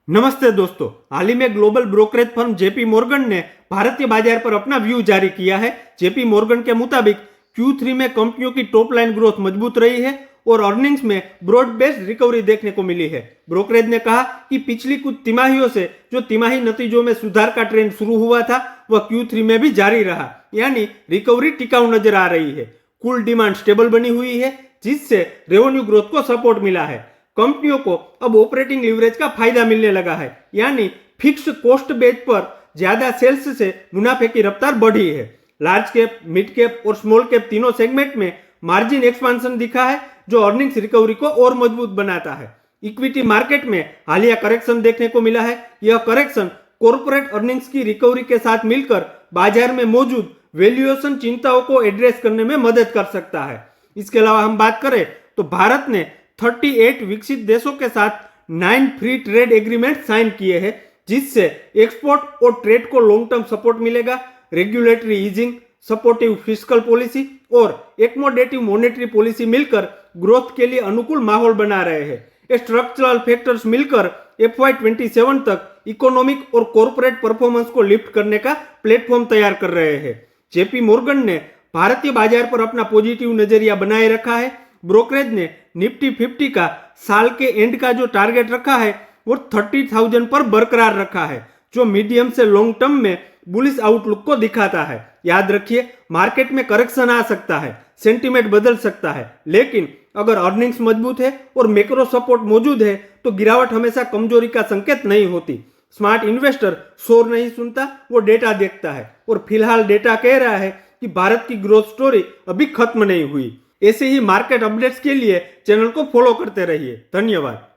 नमस्ते दोस्तों, हाल ही में global brokerage firm JP Morgan ने भारतीय बाजार पर अपना व्यू जारी किया है। जेपी मॉर्गन के मुताबिक Q3 में कंपनियों की टॉप लाइन ग्रोथ मजबूत रही है और अर्निंग्स में ब्रॉड बेस्ड रिकवरी देखने को मिली है। ब्रोकरेज ने कहा कि पिछली कुछ तिमाहियों से जो तिमाही नतीजों में सुधार का ट्रेंड शुरू हुआ था वह Q3 में भी जारी रहा, यानी रिकवरी टिकाऊ नजर आ रही है। कुल डिमांड स्टेबल बनी हुई है, जिससे रेवेन्यू ग्रोथ को सपोर्ट मिला है। कंपनियों को अब ऑपरेटिंग लीवरेज का फायदा मिलने लगा है, यानी फिक्स्ड कॉस्ट बेस पर ज्यादा सेल्स से मुनाफे की रफ्तार बढ़ी है। लार्ज कैप, मिड कैप और स्मॉल कैप तीनों सेगमेंट में मार्जिन एक्सपांशन दिखा है, जो अर्निंग्स रिकवरी को और मजबूत बनाता है। इक्विटी मार्केट में हालिया करेक्शन देखने को मिला है। यह करेक्शन कॉर्पोरेट अर्निंग्स की रिकवरी के साथ मिलकर बाजार में मौजूद वैल्यूएशन चिंताओं को एड्रेस करने में मदद कर सकता है। इसके अलावा हम बात करें तो भारत ने 38 विकसित देशों के साथ 9 फ्री ट्रेड एग्रीमेंट साइन किए हैं, जिससे एक्सपोर्ट और ट्रेड को लॉन्ग टर्म सपोर्ट मिलेगा। Regulatory easing, supportive fiscal policy और एकमोडेटिव मॉनेटरी पॉलिसी मिलकर ग्रोथ के लिए अनुकूल माहौल बना रहे हैं। ये स्ट्रक्चरल फैक्टर्स मिलकर FY27 तक इकोनॉमिक और कॉर्पोरेट परफॉर्मेंस को लिफ्ट करने का प्लेटफॉर्म तैयार कर रहे हैं। जेपी मॉर्गन ने भारतीय बाजार पर अपना पॉजिटिव नजरिया बनाए रखा है। ब्रोकरेज ने निफ्टी 50 का साल के एंड का जो टारगेट रखा है वो 30,000 पर बरकरार रखा है, जो मीडियम से लॉन्ग टर्म में बुलिश आउटलुक को दिखाता है। याद रखिए, मार्केट में करेक्शन आ सकता है, सेंटीमेंट बदल सकता है, लेकिन अगर अर्निंग्स मजबूत है और मैक्रो सपोर्ट मौजूद है तो गिरावट हमेशा कमजोरी का संकेत नहीं होती। स्मार्ट इन्वेस्टर शोर नहीं सुनता, वो डेटा देखता है, और फिलहाल डेटा कह रहा है कि भारत की ग्रोथ स्टोरी अभी खत्म नहीं हुई। ऐसे ही मार्केट अपडेट्स के लिए चैनल को फॉलो करते रहिए। धन्यवाद।